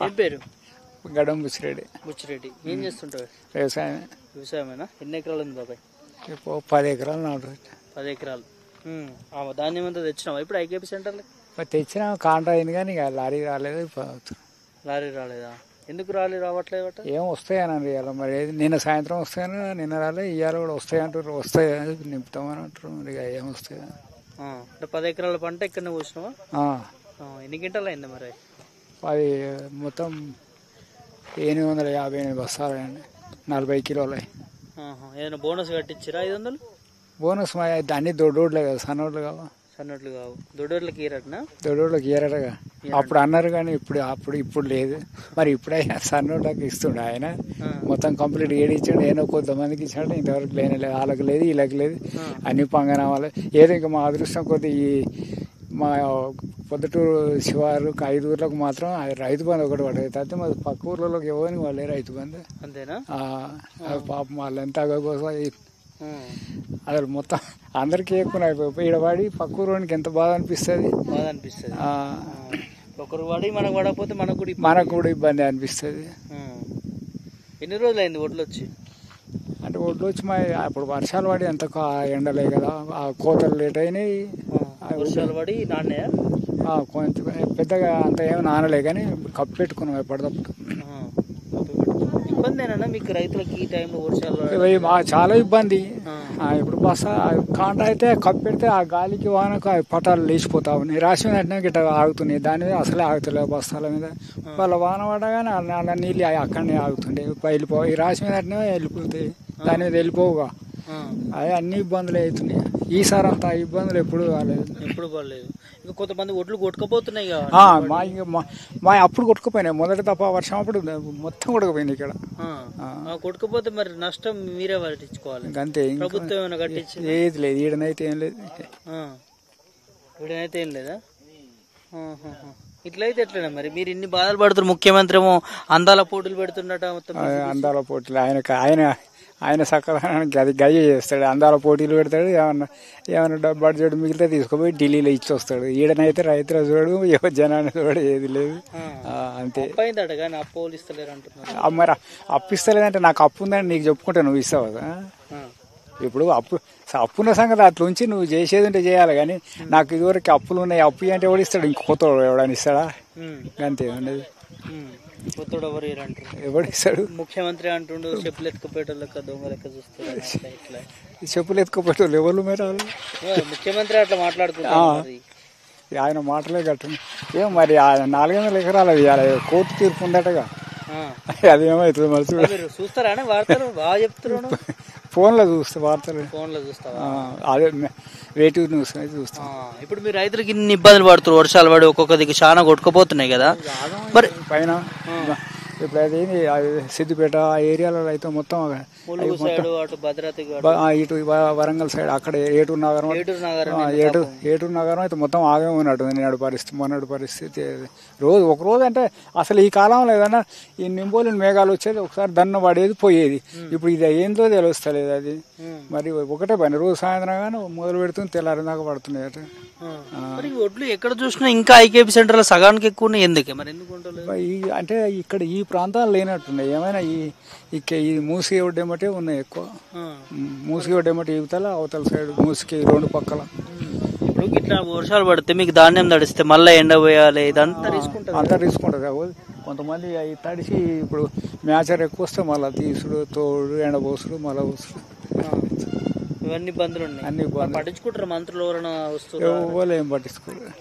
ఏం పేరు? గడం బుచ్చిరెడ్డి. బుచ్చిరెడ్డి. ఏం చేస్తుంటారు? వ్యవసాయం. వ్యవసాయమేనా? ఎన్ని ఎకరాలు ఉంది బాబాయ్? 10 ఎకరాలు నాటు. 10 ఎకరాలు. ధాన్యం అంతా తెచ్చినావా ఇప్పుడు ఐకేపీ సెంటర్లో? తెచ్చినా కాంట్రా అయింది కానీ ఇక లారీ రాలేదు. లారీ రాలేదా? ఎందుకు రావట్లేదు? ఏం వస్తాయని ఇవాళ మరి నిన్న సాయంత్రం వస్తాయని నిన్న రాలే, ఇవాళ కూడా వస్తాయంటారు. వస్తాయని నింపుతామని అంటారు. మరి ఇక ఏం వస్తాయి. అంటే 10 ఎకరాల పంట ఇక్కడనే కూర్చున్నావా? ఎన్ని గంటలు అయింది మరి? అది మొత్తం 858 బస్తాలు అండి, 40 కిలోలు. ఏదైనా బోనస్ కట్టించారా? 500 బోనస్ అన్ని దొడ్డోడ్లే కదా, సన్నోడ్లు కావు. సన్నోడ్లు కావు. దొడ్డోడ్లకి ఇయరటనా? దొడ్డోడ్లకి ఇయరటగా అప్పుడు అన్నారు కానీ ఇప్పుడు లేదు. మరి ఇప్పుడైనా సన్నోడ్లకి ఇస్తుండే ఆయన. మొత్తం కంప్లీట్ ఏడిచ్చాడు. ఏదో కొంతమందికి ఇచ్చాడు, ఇంతవరకు లేనే లేదు. వాళ్ళకి లేదు, వీళ్ళకి లేదు. అన్ని పంగనామాలి. ఏదో ఇంకా మా అదృష్టం కొద్ది ఈ మా పొద్దుటూరు శివారు 5 ఊర్లకు మాత్రం రైతు బంధు ఒకటి పడేది. అయితే మరి పక్క ఊర్లలోకి ఎవరికి వాళ్ళే రైతు బంధు. అంతేనా? పాపం వాళ్ళు ఎంత కోసం అసలు మొత్తం అందరికీ ఎక్కువ అయిపోయి ఈడవాడి పక్క ఊరికి ఎంత బాధ అనిపిస్తుంది. ఒకరు పడి మనకు పడకపోతే మనకు కూడా ఇబ్బంది అనిపిస్తుంది. ఎన్ని రోజులు అయింది ఒడ్లు వచ్చి? అంటే ఒడ్లు వచ్చి మా అప్పుడు వర్షాలు పడి ఎంత ఎండలే కదా, ఆ కోతలు లేట్ అయినాయి. వర్షాలు పడి నాన్నయ్య కొంచెం పెద్దగా అంత ఏమి నానలే కానీ కప్పు పెట్టుకున్నాం ఎప్పటికప్పుడు. ఇబ్బందేనా మీకు రైతులకి ఈ టైంలో వర్షాలు? చాలా ఇబ్బంది. ఇప్పుడు బస్తా కాంట అయితే కప్పు పెడితే ఆ గాలికి వానకు పటాలు లేచిపోతా ఉన్నాయి. రాసి మీద గిట్ట ఆగుతున్నాయి. దాని మీద అసలే ఆగుతలేవు బస్తాల మీద. వాళ్ళ వాన పడగానే అలా నీళ్ళు అక్కడనే ఆగుతుండే. వెళ్ళిపోయి రాసి మీద వెళ్ళిపోతాయి, దాని మీద వెళ్ళిపోవుగా. అదే అన్ని ఇబ్బందులు అవుతున్నాయి. ఈసారి అంత ఇబ్బందులు ఎప్పుడు కాలేదు. ఇంకా కొంతమంది ఒడ్లు కొట్టుకుపోతున్నాయి. మా అప్పుడు కొట్టుకుపోయినాయి. మొదటి తప్ప వర్షం అప్పుడు మొత్తం కొట్టుకుపోయింది ఇక్కడ. కొట్టుకుపోతే మరి నష్టం మీరే పట్టించుకోవాలి. అంతే, ప్రభుత్వం ఏమైనా కట్టించి? ఏది లేదు, ఈడనైతే ఏం లేదు. ఈడనైతే ఏం లేదా? ఇట్లయితే ఎట్లనే మరి? మీరు ఇన్ని బాధలు పడుతున్నారు. ముఖ్యమంత్రి ఏమో అందాల పోటీలు పెడుతున్నట. మొత్తం అందాల పోటీలు ఆయన సకలానికి అది గయ్య చేస్తాడు. అందాల పోటీలు పెడతాడు. ఏమన్నా బడ్జెట్ మిగిలితే తీసుకుపోయి ఢిల్లీలో ఇచ్చి వస్తాడు. ఈడనైతే రైతుల చూడు, జనాన్ని చూడు, ఏది లేదు. అంతే. మరి అప్పిస్తలేదంటే నాకు అప్పు ఉందని నీకు చెప్పుకుంటే నువ్వు ఇస్తావు కదా. ఇప్పుడు అప్పున్న సంగతి అట్లా ఉంచి నువ్వు చేసేది ఉంటే చేయాలి. కానీ నాకు ఇదివరకు అప్పులు ఉన్నాయి, అప్పు అంటే ఎవడు ఇస్తాడు? ఇంక కొత్త ఎవడని ఇస్తాడా? అంతే ఉండేది. ఎవడు ఇస్తాడు? ముఖ్యమంత్రి అంటుండు చెప్పులు ఎత్తుకుపోయేటోళ్ళ దొంగ లెక్క చూస్తాడు. చెప్పులు ఎత్తుకుపోయేటోళ్ళు ఎవరు మీరు? ముఖ్యమంత్రి అట్లా మాట్లాడుతున్నారు. ఆయన మాటలే కట్టండి. ఏం మరి 400 ఎకరాలు ఇవ్వాలి, కోర్టు తీర్పు ఉందటగా. అదేమవుతుంది మరి చూస్తారా? వార్తలు బాగా చెప్తున్నాను. ఫోన్లో చూస్తా, వార్తలు ఫోన్లో చూస్తా. అదే వేటివ్ న్యూస్ అయితే చూస్తా. ఇప్పుడు మీరు రైతులకి ఇన్ని ఇబ్బందులు పడుతున్నారు. వర్షాలు పడి ఒక్కొక్క దిక్కు చాలా కొట్టుకుపోతున్నాయి కదా. మరి పైన ఇప్పుడు అది సిద్దిపేట ఆ ఏరియాలో అయితే మొత్తం ఇటు వరంగల్ సైడ్ అక్కడ ఏటూరు నగరం అయితే మొత్తం ఆగే ఉన్నట్టు మొన్నటి పరిస్థితి. ఒక రోజు అంటే అసలు ఈ కాలంలో ఏదన్నా ఈ నింబోలిన మేఘాలు వచ్చేది, ఒకసారి దన్న పడేది పోయేది. ఇప్పుడు ఇది ఏందో తెలుస్తలేదు. అది మరి ఒకటే పని, రోజు సాయంత్రం కానీ మొదలు పెడుతుంది, తెల్లారి దాకా పడుతున్నాయి అట. ఒడ్లు ఎక్కడ చూసినా ఇంకా ఐకేపీ సెంటర్ లో సగానికి ఎక్కువ ఉన్నాయి. ఎందుకే మరి? అంటే ఇక్కడ ఈ ప్రాంతాలు లేనట్టున్నాయి. ఏమైనా ఈ మూసి ఒడ్డేమటే ఉన్నాయి ఎక్కువ. మూసి ఒడ్డేమటి యువతల అవతల సైడ్ మూసికి 2 పక్కల. ఇప్పుడు ఇట్లా వర్షాలు పడితే మీకు ధాన్యం తడిస్తే మళ్ళీ ఎండ పోయాలి, ఇదంతా రిస్క్ ఉంటుంది. కొంతమంది అవి తడిసి ఇప్పుడు మ్యాచర్ ఎక్కువ వస్తే మళ్ళీ తీసుడు, తోడు, ఎండబోసుడు, మళ్ళీ పోసుడు, ఇవన్నీ ఇబ్బందులు ఉన్నాయి. అన్ని పట్టించుకుంటారు మంత్రులు ఎవరైనా వస్తారు? ఏం పట్టించుకోరు.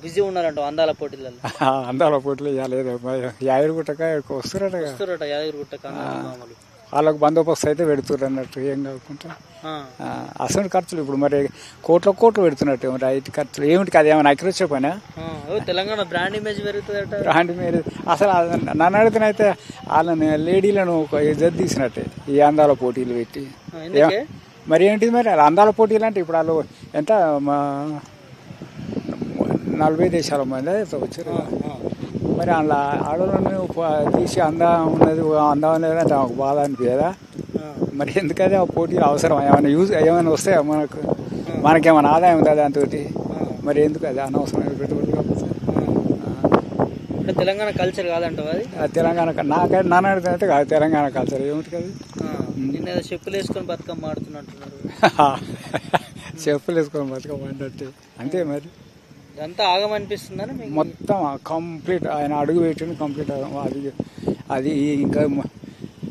బిజీ ఉన్నారంట అందాల పోటీలలో. అందాల పోటీలు యాదగిరిగుట్టక వస్తారట. యాదగిరిగుట్టక వాళ్ళకు బందోబస్తు అయితే పెడుతుర్రు అన్నట్టు. ఏం కాకుండా అసలు ఖర్చులు ఇప్పుడు మరి కోట్లు పెడుతున్నట్టు. మరి 5 ఖర్చులు ఏమిటి? అది ఏమైనా అక్కిరొచ్చే పని? తెలంగాణ బ్రాండ్ ఇమేజ్ పెరుగుతుంది. బ్రాండ్ ఇమేజ్ అసలు నన్ను అడిగితేనైతే వాళ్ళని లేడీలను ఇజ్జత్ తీసినట్టే ఈ అందాల పోటీలు పెట్టి. మరి ఏంటిది మరి అందాల పోటీలు అంటే ఇప్పుడు వాళ్ళు ఎంత 40 దేశాల మంది అయితే వచ్చారు. మరి అందులో ఆడవాళ్ళని తీసి అందం లేదంటే ఒక బాధ అనిపించదా? మరి ఎందుకదే ఆ పోటీలు అవసరం? ఏమైనా వస్తాయా మనకేమైనా ఆదాయం ఉందా దాంతో? మరి ఎందుకు అది అనవసరమైన పెట్టుబడి? కాకపోతే అంటే తెలంగాణ కల్చర్ కాదంటావు అది? తెలంగాణ నాకైతే నన్ను అడిగితే కాదు, తెలంగాణ కల్చర్ ఏమిటి కాదు. నిన్న ఏదో చెప్పులు వేసుకొని బతుకమ్మ ఆడుతున్నట్టున్నారు. చెప్పులు వేసుకొని బతుకమ్మ అంటే అంతే మరి. ఇదంతా ఆగమనిపిస్తుందని మీకు? మొత్తం కంప్లీట్ ఆయన అడుగు పెట్టింది కంప్లీట్ అది అది ఇంకా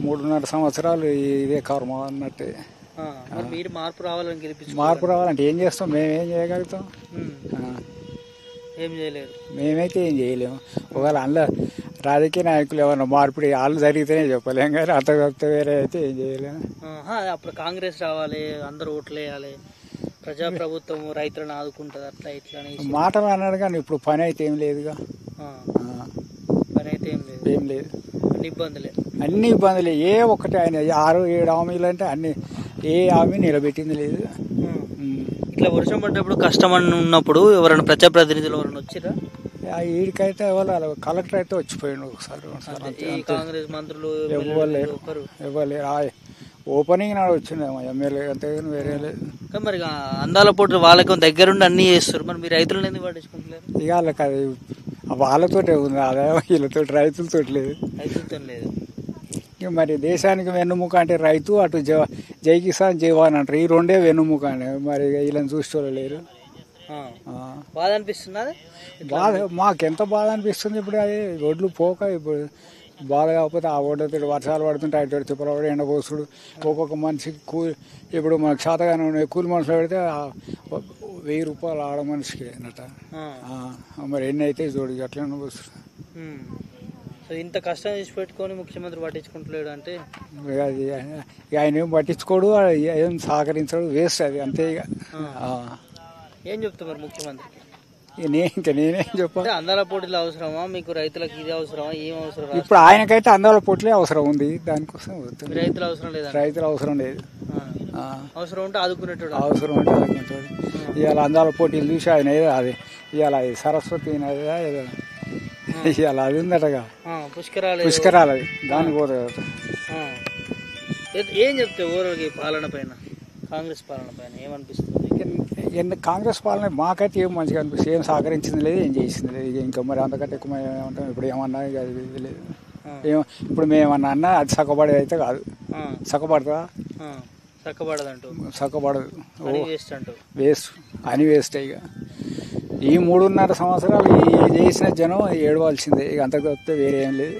3.5 సంవత్సరాలు ఇదే కర్మ అన్నట్టే. మరి మీరు మార్పు రావాలని గెలిపించు. మార్పు రావాలంటే ఏం చేస్తాం, మేమేం చేయగలుగుతాం? ఏం చేయలేరు. మేమైతే ఏం చేయలేము. ఒకవేళ అందులో రాజకీయ నాయకులు ఏమన్నా మార్పిడి వాళ్ళు జరిగితేనే చెప్పలేం, కానీ అంత తప్పితే వేరే అయితే ఏం చేయలేము. అప్పుడు కాంగ్రెస్ రావాలి, అందరూ ఓట్లు వేయాలి, ప్రజాప్రభుత్వం రైతులను ఆదుకుంటుంది, అట్లా ఇట్లా మాటలు అన్నాడు. కానీ ఇప్పుడు పని అయితే ఏం లేదుగా. పని అయితే ఏం లేదు. అన్ని ఇబ్బందులే. ఏ ఒక్కటి ఆయన 6-7 హామీలు అంటే అన్ని ఏ హామీ నిలబెట్టింది లేదు. ఇట్లా వర్షం పడ్డప్పుడు కష్టం అని ఉన్నప్పుడు ఎవరైనా ప్రజాప్రతినిధులు ఎవరైనా వచ్చిరా? వీడికైతే ఎవరు కలెక్టర్ అయితే వచ్చిపోయిండు ఒకసారి. కాంగ్రెస్ మంత్రులు ఇవ్వలేరు. ఓపెనింగ్ నాడు వచ్చిందేమో ఎమ్మెల్యే, అంతే కానీ వేరే లేదు. మరి అందాల పోటీ వాళ్ళకి దగ్గరుండి అన్ని చేస్తారు, మరి మీరు రైతులను ఎందుకు పట్టించుకుంటలేరు? ఇక వాళ్ళకి అది వాళ్ళతోటే ఉంది, అదే వీళ్ళతో రైతులతో లేదు. మరి దేశానికి వెన్నుముక అంటే రైతు, అటు జై కిసాన్ జవాన్ అంటారు. ఈ రెండే వెన్నుముక అని. మరి వీళ్ళని చూసుకోలేరు. బాధ అనిపిస్తున్నది. బాధ మాకెంత బాధ అనిపిస్తుంది. ఇప్పుడు అది రోడ్లు పోక ఇప్పుడు బాధ కాకపోతే ఆ ఓడతో వర్షాలు పడుతుంటే అటు తిప్పలు పడి ఎండపోసుడు. ఒక్కొక్క మనిషికి ఇప్పుడు మనకు శాతగానే ఉన్నాయి. కూలి మనుషులు పెడితే 1000 రూపాయలు ఆడ మనిషికి అన్నట. మరి ఎన్ని అయితే చూడు అట్లా పోస్తుంది. సో ఇంత కష్టం చేసి పెట్టుకొని ముఖ్యమంత్రి పట్టించుకుంటలేడు అంటే అది ఆయన ఏం పట్టించుకోడు, ఏం సహకరించడు, వేస్ట్ అది అంతే. ఇక ఏం చెప్తా మరి ముఖ్యమంత్రికి? నేనేం చెప్పాలి? అందాల పోటీలు అవసరమా మీకు? రైతులకు ఇది అవసరమా? ఏం అవసరం? ఇప్పుడు ఆయనకైతే అందాల పోటీలే అవసరం ఉంది. దానికోసం రైతులు అవసరం లేదు. రైతులు అవసరం లేదు. అవసరం ఉంటే ఆదుకునేటోడు. అవసరం ఉంటే ఆదుకునేటోడు. ఇవాళ అందాల పోటీలు చూసి ఆయన ఏదో అది ఇవాళ సరస్వతి ఏదో ఇవాళ అది ఉందటగా పుష్కరాలు, అది దానికి పోతుంది. ఏం చెప్తే ఊరికి పాలన పైన, కాంగ్రెస్ పాలన పైన ఏమనిపిస్తుంది? కాంగ్రెస్ పాలన మాకైతే ఏం మంచిగా అనిపిస్తుంది. ఏం సహకరించింది లేదు, ఏం చేసింది లేదు. ఇంకా మరి అంతకంటే ఎక్కువ ఏమంటాం. ఇప్పుడు ఏమన్నా అది లేదు. ఇప్పుడు మేమన్నా అన్నా అది సక్కబడేది అయితే కాదు. సక్కబడతా? సక్కబడదంటూ. సక్కబడదు. వేస్ట్ అని వేస్ట్. ఇక ఈ 3.5 సంవత్సరాలు చేసిన జనం ఏడవలసిందే. ఇక అంతకు తప్పితే వేరే ఏం లేదు.